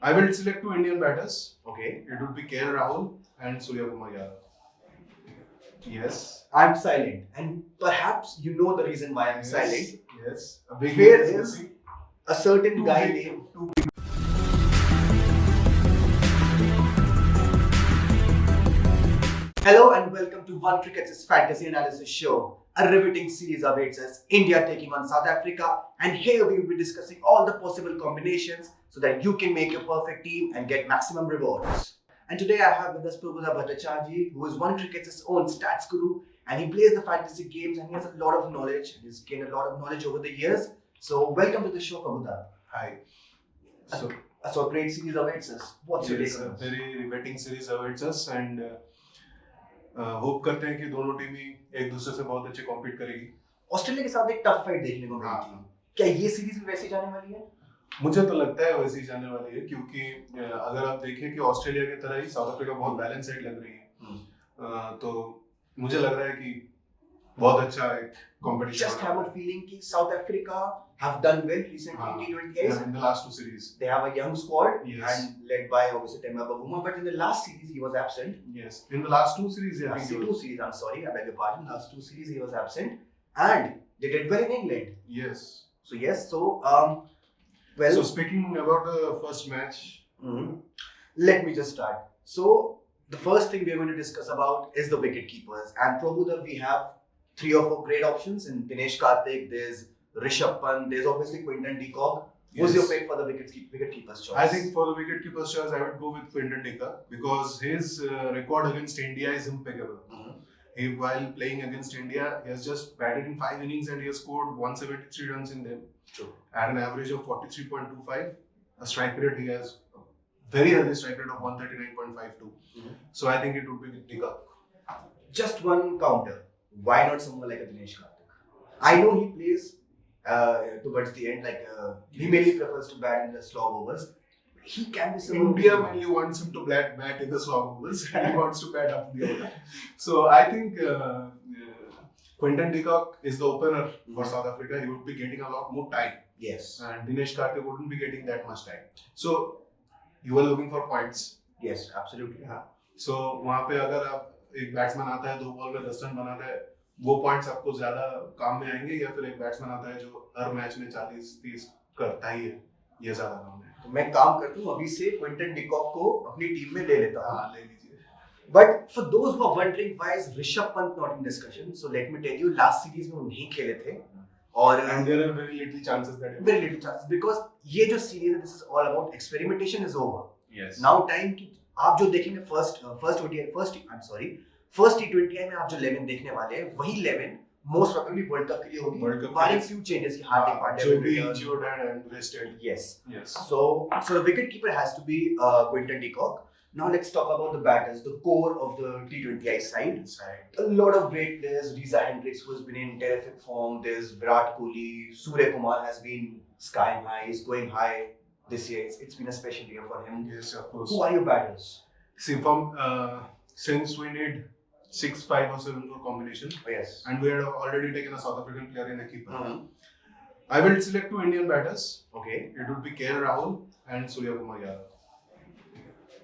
I will select two Indian batters. Okay. It would be KL Rahul and Surya Kumar Yadav. Yes. I'm silent, and perhaps you know the reason why I'm silent. Yes. A big Here name is a certain two guy big- named. two Hello and welcome to OneCricket's fantasy analysis show. A riveting series awaits us. India taking on South Africa, and here we will be discussing all the possible combinations so that you can make your perfect team and get maximum rewards. And today I have with us Prabhuda Bhattacharjee, who is OneCricket's own stats guru, and he plays the fantasy games and he has a lot of knowledge. He's gained a lot of knowledge over the years. So welcome to the show, Prabhuda. Hi. So, So a great series awaits us. What's your take yes, on a this? very riveting series awaits us and hope करते हैं कि दोनों टीमें एक दूसरे से बहुत अच्छे कॉम्पीट करेगी. ऑस्ट्रेलिया के साथ एक टफ फाइट देखने को मिली हाँ. थी. क्या ये सीरीज भी वैसी जाने वाली है? मुझे तो लगता है वैसी जाने वाली है क्योंकि अगर आप देखें कि ऑस्ट्रेलिया की तरह ही साउथ अफ्रीका बहुत बैलेंस साइड लग रही है. तो मुझे लग रहा है कि बहुत अच्छा एक competition. Just have a feeling कि South Africa have done well recently in T20I. Yeah, in the last two series. They have a young squad Yes. and led by obviously Temba Bavuma, but in the last series he was absent. Yes. In the last two series, I Last think. two series, I'm sorry, I beg your pardon. Last two series he was absent, and they did well in England. Yes. Well. So speaking about the first match. Let me just start. So the first thing we are going to discuss about is the wicket keepers, and Prabhuda, we have 3 or 4 great options in Dinesh Karthik. There's Rishabh Pant. There's obviously Quinton de Kock. Who's your pick for the wicket keeper's choice? I think for the wicket keeper's choice, I would go with Quinton de Kock because his record against India is impeccable. While playing against India, he has just batted in 5 innings and he has scored 173 runs in them. True. At an average of 43.25, a strike rate he has a very healthy strike rate of 139.52. So I think it would be de Kock. Just one counter. Why not someone like a Dinesh Karthik? I know he plays towards the end, he mainly prefers to bat in the slog overs. He can be someone. India mainly wants him to bat in the slog overs. He wants to bat up the order. So I think Quinton de Kock is the opener for South Africa. He would be getting a lot more time. Yes. And Dinesh Karthik wouldn't be getting that much time. So you are looking for points. Yes, absolutely. हाँ. So वहाँ पे अगर आप एक batsman आता है 2 ball में 10 run बनाता है, वो पॉइंट्स आपको ज्यादा काम में आएंगे या फिर एक बैट्समैन आता है जो हर मैच में 40-30 करता ही है, ये ज्यादा काम है. तो मैं काम करता हूँ अभी से क्विंटन de Kock को अपनी टीम में ले लेता हूँ. हाँ, ले लीजिए. But for those who are wondering why is Rishabh Pant not in discussion, so let me tell you, last series में वो नहीं खेले थे और and there are very little chances that very little chances because ये जो series है, this is all about experimentation is over. Yes. Now time कि आप जो देखेंगे first T20I में आप जो 11 देखने वाले हैं वही 11 most probably वर्ल्ड कप के लिए होगी barring few changes कि हार्दिक पांड्या जो भी injured and rested. Yes. Yes. So the wicket keeper has to be Quinton de Kock. Now let's talk about the batters, the core of the T20I side. A lot of great players. Reza Hendricks, who has been in terrific form. There's Virat Kohli. Surya Kumar has been sky high. He's going high this year. It's been a special year for him. Yes, of course. Who are your batters? See, from since we need 6, 5 or 7 for combination. Yes. And we had already taken a South African player in a keeper. I will select 2 Indian batters. Okay. It would be KL Rahul and Surya Kumar Yadav.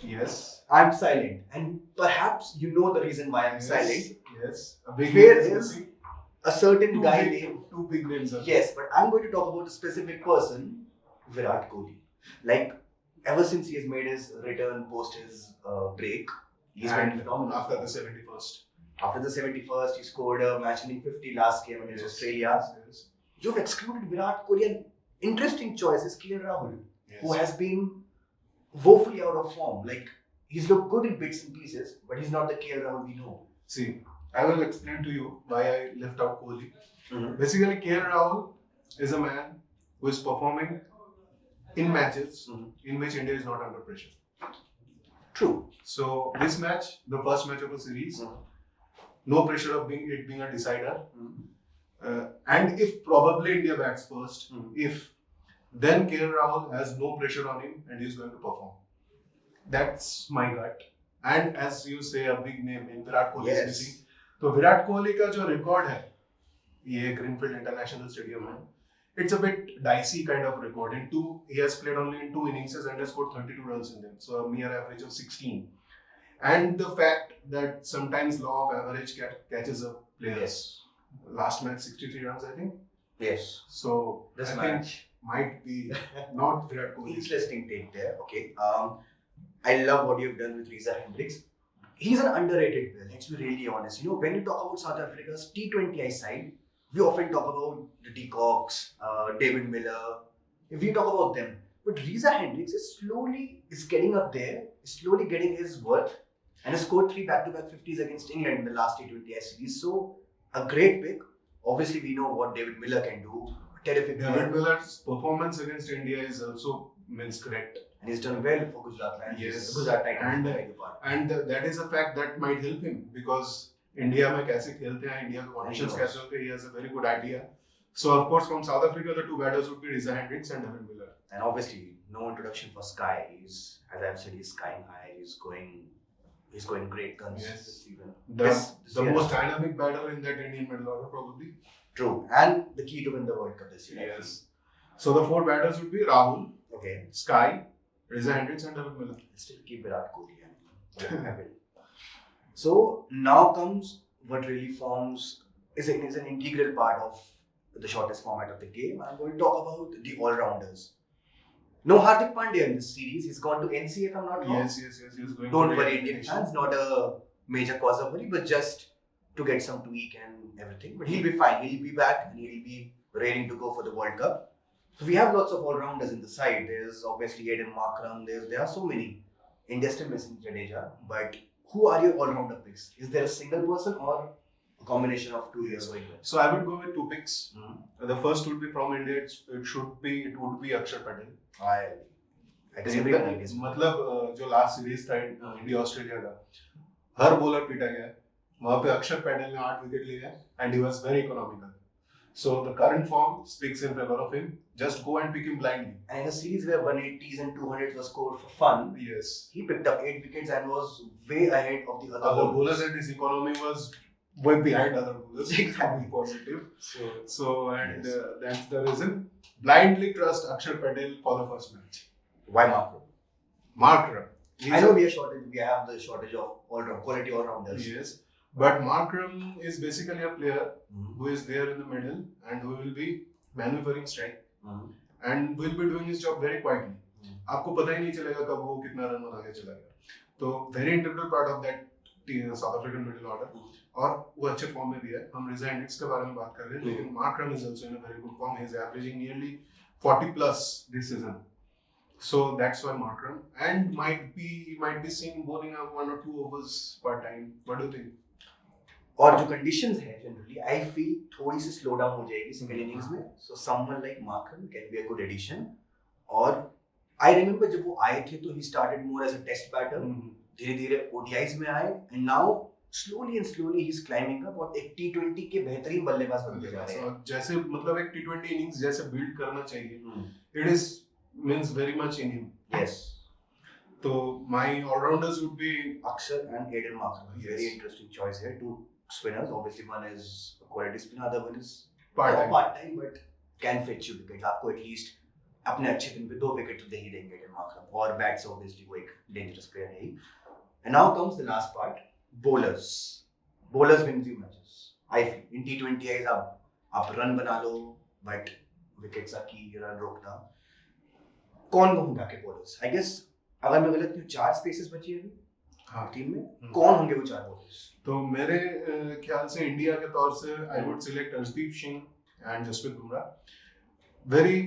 Yes. I'm silent, and perhaps you know the reason why I'm silent. Yes. A big Here name is a certain guy named. 2 big names. Yes, but I'm going to talk about a specific person, Virat Kohli. Like, ever since he has made his return post his break, he's been phenomenal. After the 71st. After the 71st, he scored a match-winning 50 last game against Australia. Yes. You've excluded Virat Kohli. An interesting choice is KL Rahul, who has been woefully out of form. Like, he's looked good in bits and pieces, but he's not the KL Rahul we know. See, I will explain to you why I left out Kohli. Basically, KL Rahul is a man who is performing in matches in which India is not under pressure. True. So this match, the first match of a series, no pressure of it being a decider. And if probably India bats first, then KL Rahul has no pressure on him and he is going to perform. That's my gut. And as you say, a big name in Virat Kohli is missing. So Virat Kohli का जो record है, ये greenfield international stadium है, it's a bit dicey kind of record. He has played only in 2 innings and has scored 32 runs in them, so a mere average of 16. And the fact that sometimes law of average catches up players. Yes. Last match 63 runs, I think. Yes. So This I match think might be not Virat Kohli. Interesting take there. Okay. I love what you've done with Reza Hendricks. He's an underrated player. Let's be really honest. You know, when you talk about South Africa's T20I side, we often talk about the De Koks, David Miller. If we talk about them, but Reza Hendricks is getting up there, is slowly getting his worth, and has scored 3 back-to-back 50s against England in the last T20I series. So a great pick. Obviously, we know what David Miller can do. Terrific. David Miller's performance against India is also correct. And he's done well for Gujarat Lions. Yes. Gujarat Titans. And that is a fact that might help him because India में कैसे खेलते हैं, India के conditions कैसे होते हैं, he has a very good idea. So of course from South Africa the 2 batters would be Reza Hendricks and David Miller. And obviously no introduction for Sky. He's, as I've said, he's skying high. He's going great guns Yes. this season. The most dynamic batter in that Indian middle order probably. True. And the key to win the World Cup this year. Yes. So the 4 batters would be Rahul, Okay. Sky, Reza Hendricks and David Miller. Still keep Virat Kohli in. I will. So now comes what really forms is an integral part of the shortest format of the game. I'm going to talk about the all-rounders. No Hardik Pandya in this series. He's gone to NCA if I'm not wrong. Yes. He's going Don't to worry, the Indian fans. Not a major cause of worry, but just to get some tweak and everything. But he'll be fine. He'll be back and he'll be ready to go for the World Cup. So we have lots of all-rounders in the side. There's obviously Aiden Markram. There are so many. India still missing Jadeja. But who are your all-rounder picks? Is there a single person or a combination of 2 years going well? So I would go with 2 picks. The first would be from India. It would be Akshar Patel. I disagree with that. मतलब जो last series था India Australia का, हर bowler पीटा गया, वहाँ पे अक्षर पैटेल ने 8 विकेट लिए and he was very economical. So the current form speaks in favor of him. Just go and pick him blindly. And in a series where 180s and 200s were scored for fun, Yes. he picked up 8 wickets and was way ahead of the other Other bowlers. bowlers and his economy was way behind other bowlers. Exactly. Positive. So that's the reason. Blindly trust Akshar Patel for the first match. Why Markram? Markram. I know we have the shortage of quality all-rounders. Yes. But Markram is basically a player who is there in the middle and who will be maneuvering strike and will be doing his job very quietly. आपको पता ही नहीं चलेगा कब वो कितना run बना के चला गया. तो very integral part of that South African middle order. और वो अच्छे फॉर्म में भी है. हम रिजा हेंड्रिक्स के बारे में बात कर रहे हैं, लेकिन Markram is also in a very good form. He is averaging nearly 40 plus this season. So that's why Markram and might be seen bowling 1 or 2 overs per time. What do you think? और जो conditions है generally I feel थोड़ी सी slow down हो जाएगी single innings में. So someone like Markram can be a good addition. और I remember जब वो आए थे तो he started more as a test batter. धीरे धीरे ओडीआईज में आए and now slowly he is climbing up और एक टी20 के बेहतरीन बल्लेबाज बनते जा रहे हैं. जैसे मतलब एक टी20 इनिंग्स जैसे बिल्ड करना चाहिए. It is means very much in him. Yes. तो my allrounders would be Akshar and Aiden Markram. Very interesting choice here. 2 spinners. Obviously, one is a quality spinner, other one is part-time, but can fetch you wickets. आपको at least अपने अच्छे दिन पे 2 wicket तो दे ही देंगे Aiden Markram. और bats obviously वो एक dangerous player है ही. And now comes the last part. Bowlers. Bowlers win the matches. I feel in T20Is आप रन बना लो, but wickets are key. Run रोकना. कौन होंगे आपके bowlers? I guess अगर मैं गलत नहीं 4 spaces बची हैं टीम में. कौन होंगे वो 4 bowlers? तो मेरे ख्याल से इंडिया के तौर से I would select Arshdeep Singh and Jasprit Bumrah. Very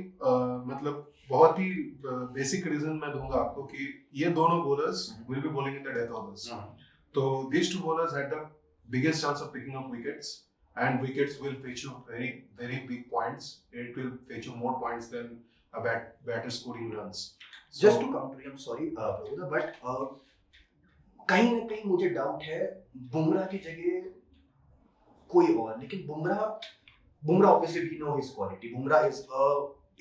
मतलब बहुत ही बेसिक रीजन मैं दूंगा आपको कि ये दोनों bowlers will be bowling in the death overs. तो दीस 2 bowlers had the biggest chance of picking up wickets and wickets will fetch you very big points. It will fetch you more points than a batter scoring runs. So, just to counter, I'm sorry Prabhuda, but कहीं ना कहीं मुझे doubt है बुमराह की जगह कोई और. लेकिन Bumrah obviously we know his quality. Bumrah is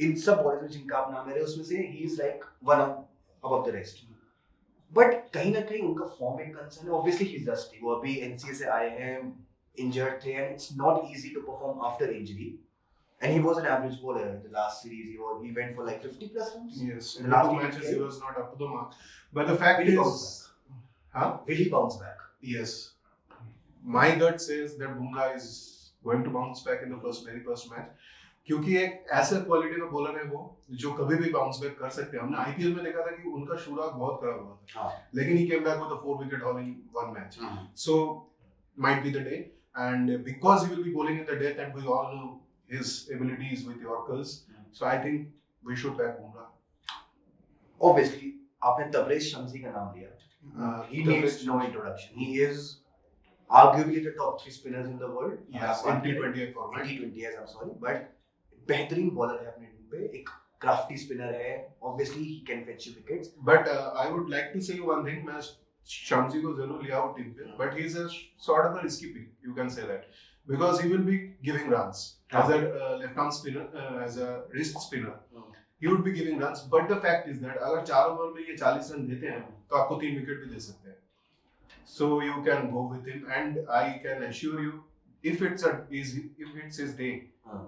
in सब बॉलर्स में जिनका आप नाम ले रहे हैं उसमें से he is like one above the rest. But कहीं ना कहीं उनका फॉर्म एक कंसर्न है. Obviously he is rusty. वो अभी एनसीए से आए हैं, इंजर्ड थे and it's not easy to perform after injury. And he was an average bowler in the last series. He went for like 50 plus runs. Yes, In in the the last two matches he game. was not up to the mark. But the fact Will he is, bounce will he bounce back? yes, my gut says that Bumrah is going to bounce back in the very first match. क्योंकि एक ऐसा quality का bowler है वो जो कभी भी bounce back कर सकते हैं. हमने आईपीएल में देखा था कि उनका शुरुआत बहुत खराब हुआ था, लेकिन he came back with a 4 wicket haul in one match. So might be the day, and because he will be bowling in the death, and we all know his abilities with Yorkers, so I think we should back Bumrah. Obviously, आपने तबरेज शम्सी का नाम लिया. He needs no introduction. He is arguably the top 3 spinners in the world. Yes, in T20I format. T20I, I'm sorry, but बेहतरीन bowler है अपने team पे, एक crafty spinner है. Obviously, he can fetch you wickets. But I would like to say one thing. मैं शम्सी को जरूर लिया हूँ टीम पे, but he is a sort of a risky pick. You can say that because he will be giving runs as a left-arm spinner, as a wrist spinner. He would be giving runs. But the fact is that अगर 4 over में ये 40 run देते हैं, तो आपको 3 wicket भी दे सकते हैं. So you can go with him, and I can assure you, if it's his day,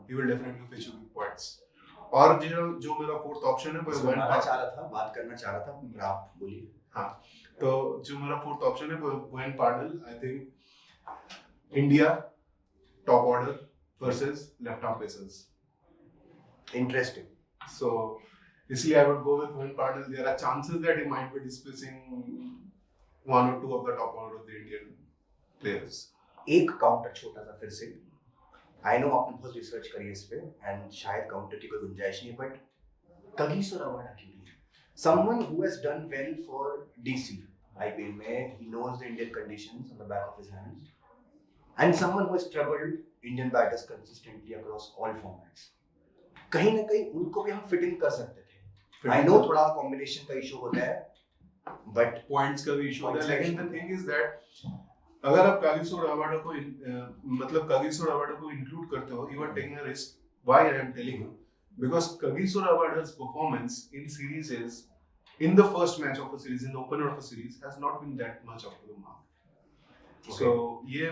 he will definitely fetch you big points. और जो मेरा फोर्थ ऑप्शन है वो बात करना चाह रहा था, आप बोलिए. हाँ, तो जो मेरा फोर्थ ऑप्शन है वो Wayne Parnell. I think India top order versus left arm pacers. Interesting. So इसलिए I would go with Wayne Parnell. There are chances that he might be displacing 1 or 2 of the top order of the Indian players. एक counter छोटा सा फिर से. I know आपने बहुत research करी है इस पे, and शायद काउंटर की कोई गुंजाइश नहीं है, but कगिसो रबाडा क्यों नहीं? Someone who has done well for DC IPL में, he knows the Indian conditions on the back of his hands, and someone who has troubled Indian batters consistently across all formats. कहीं ना कहीं उनको भी हम fit in कर सकते थे. I know थोड़ा कॉम्बिनेशन का इशू होता है, but पॉइंट्स का भी इशू होता है. लेकिन the thing is that अगर आप कागिसो रबाडा को इंक्लूड करते हो, you are taking a risk. Why I am telling you? Because Kagiso Rabada's performance in series in the first match of a series, in the opener of a series, has not been that much up to the mark. Okay. So ये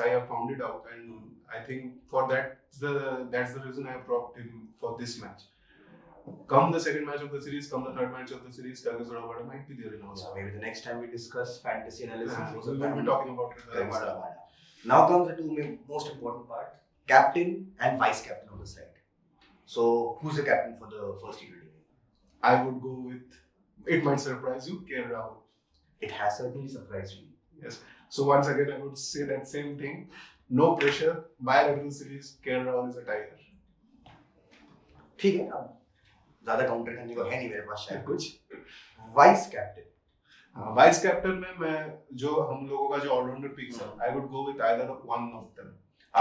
I have found it out, and I think for that's the reason I have brought him for this match. Come the second match of the series, come the third match of the series, Kagiso Rabada might be there in our side. Maybe the next time we discuss fantasy analysis, we will be talking about Kagiso Rabada. Now comes the two most important part: captain and vice captain on the side. So who's the captain for the first T20? I would go with, it might surprise you, KL Rahul. It has certainly surprised me. Yes. So once again, I would say that same thing. No pressure. Bilateral series, KL Rahul is a tiger. ठीक है, अब ज़्यादा counter करने को है नहीं मेरे पास शायद कुछ. Vice captain. वाइस कैप्टन में मैं जो हम लोगों का जो ऑलराउंडर पिक्स है, I would go with either one of them.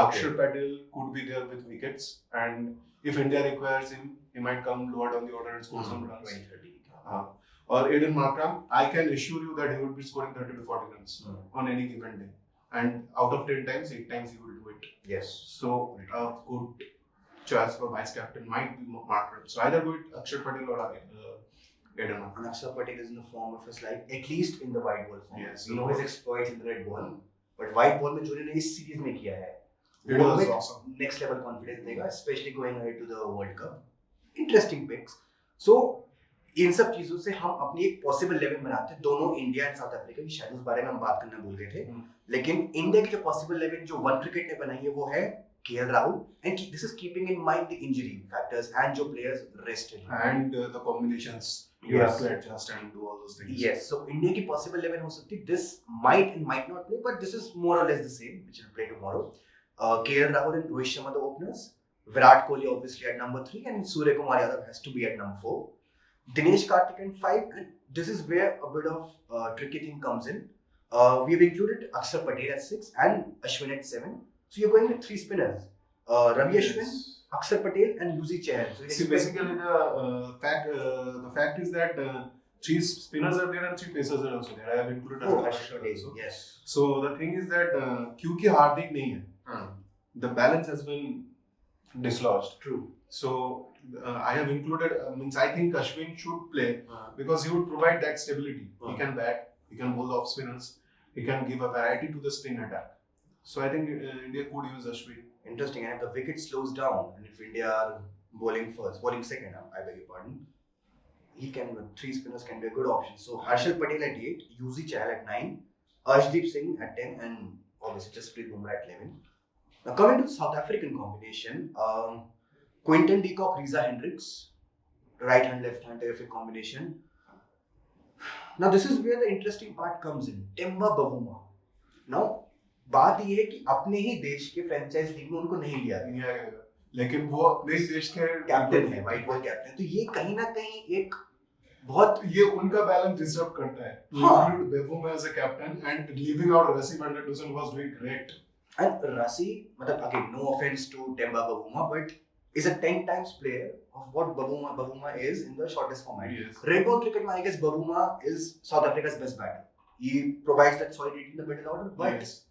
Akshar Patel could be there with wickets, and if India requires him, he might come lower down the order and score some runs. 20-30. Or Aiden Markram, I can assure you that he would be scoring 30 to 40 runs on any given day. And out of 10 times, 8 times he will do it. Yes. So a good choice for vice captain might be Markram. So either go with Akshar Patel or Aiden Markram. And Akshar Patel is in the form of his life, at least in the white ball form. Yes. We know his exploits in the red ball, but white ball में जो उन्होंने इस series में किया है, it was awesome. Next level confidence देगा, especially going ahead to the World Cup. Interesting picks. So इन सब चीजों से हम अपनी एक पॉसिबल 11 बनाते हैं. दोनों इंडिया एंड साउथ अफ्रीका की, शायद उस बारे में हम बात करना भूल गए थे. लेकिन इंडिया की जो पॉसिबल 11 जो वन क्रिकेट ने बनाई है वो है KL Rahul, and this is keeping in mind the injury factors and जो players rested and the combinations you have to adjust and do all those things. Yes, so India की possible 11 हो सकती है. This might and might not play, but this is more or less the same which will play tomorrow. KL Rahul and Rohit Sharma the openers. Virat Kohli obviously at number 3, and Surya Kumar Yadav has to be at number 4. Dinesh Karthik at 5, and this is where a bit of tricky thing comes in. We have included Akshar Patel at 6 and Ashwin at 7. So you're going with 3 spinners. Ravi Ashwin, Akshar Patel and Yuzi Chahal. So see, basically the fact is that 3 spinners are there and 3 pacers are also there. I have included Akshar Patel also. Yes. So the thing is that क्योंकि हार्दिक नहीं है, the balance has been dislodged. True. So I have included, means I think Ashwin should play because he would provide that stability. He can bat, he can bowl off spinners, he can give a variety to the spin attack. So I think India could use Ashwin Interesting. And if the wicket slows down, and if India are bowling second, I beg your pardon, three spinners can be a good option. So Harshal Patel at 8, Yuzi Chahal at 9, Arshdeep Singh at 10, and obviously Jasprit Bumrah at 11. Now coming to the South African combination, Quinton de Kock, Reza Hendricks, right hand, left hand, terrific combination. Now this is where the interesting part comes in. Temba Bavuma. Now बात ये है कि अपने ही देश के franchise league में उनको नहीं लिया गया, लेकिन वो अपने देश के कैप्टन है, व्हाइट बॉल कैप्टन. तो ये कहीं ना कहीं एक बहुत ये उनका बैलेंस डिस्टर्ब करता है. Include Bavuma as a captain and leaving out Rassie van der Dussen was doing great. And Rassie, मतलब again no offense to Temba Bavuma, but is a 10 times player of what Bavuma is in the shortest format. Yes. Red ball cricket, I guess Bavuma is South Africa's best batter. He provides that solidity in the middle order, but yes.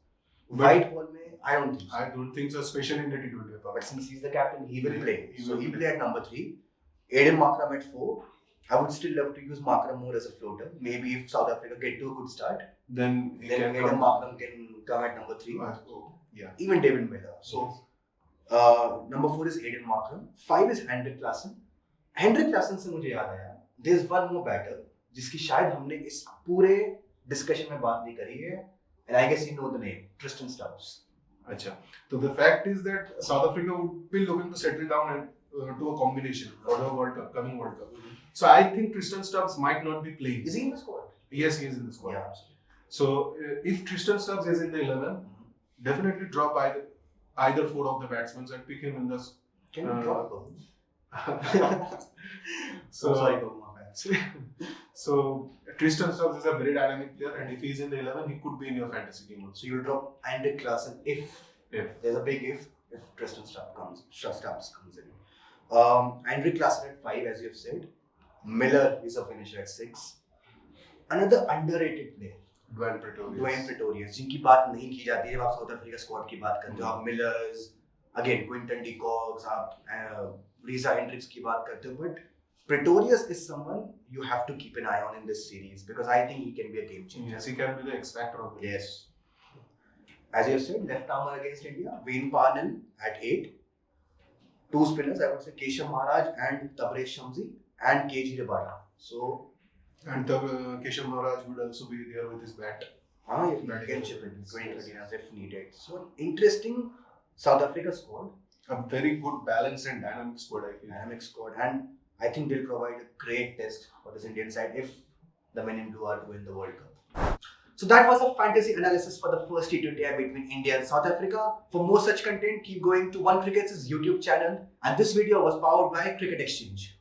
White ball mein, I don't think so. I don't think so, especially in the T20I. But since he's the captain, he will play. He So will he play. play at number 3. Aiden Markram at 4. I would still love to use Markram more as a floater. Maybe if South Africa get to a good start, then Aiden Markram can come at number 3. Yeah. Even David Miller. So number 4 is Aiden Markram. 5 is Hendrik Klaasen. Hendrik Klaasen से मुझे याद आया. There's one more batter जिसकी शायद हमने इस पूरे discussion में बात नहीं करी है. And I guess you know the name, Tristan Stubbs. Acha. So the fact is that South Africa would be looking to settle down and to a combination for the coming World Cup. So I think Tristan Stubbs might not be playing. Is he in the squad? Yes, he is in the squad. Yeah, absolutely. So if Tristan Stubbs is in the 11, definitely drop either 4 of the batsmen and pick him in the. Can you drop him? So sorry, Bavuma fans. So Tristan Stubbs is a very dynamic player, and if he's in the 11, he could be in your fantasy team also. So you'll drop Hendrik Klaasen if there's a big if Tristan Stubbs comes in. Hendrik Klaasen at 5, as you've said. Miller is a finisher at 6. Another underrated player, Dwayne Pretorius, जिनकी बात नहीं की जाती है जब आप south Africa squad की बात करते हो. आप Millers, again Quinton de Kocks, आप रीजा हेंड्रिक्स की बात करते हो, but Pretorius is someone you have to keep an eye on in this series because I think he can be a game changer. Yes, he can be the X factor of the Yes. As you said, left armer against India, Wayne Parnell at 8. 2 spinners, I would say Keshav Maharaj and Tabraiz Shamsi and KG Rabada. So, and Keshav Maharaj would also be there with his bat. He can chip in 20-30 runs if needed. So, interesting South Africa squad. A very good balanced and dynamic squad, I feel. Dynamic squad, and I think they'll provide a great test for this Indian side if the men in blue are to win the World Cup. So that was a fantasy analysis for the first T20I between India and South Africa. For more such content, keep going to OneCricket's YouTube channel. And this video was powered by Cricket Exchange.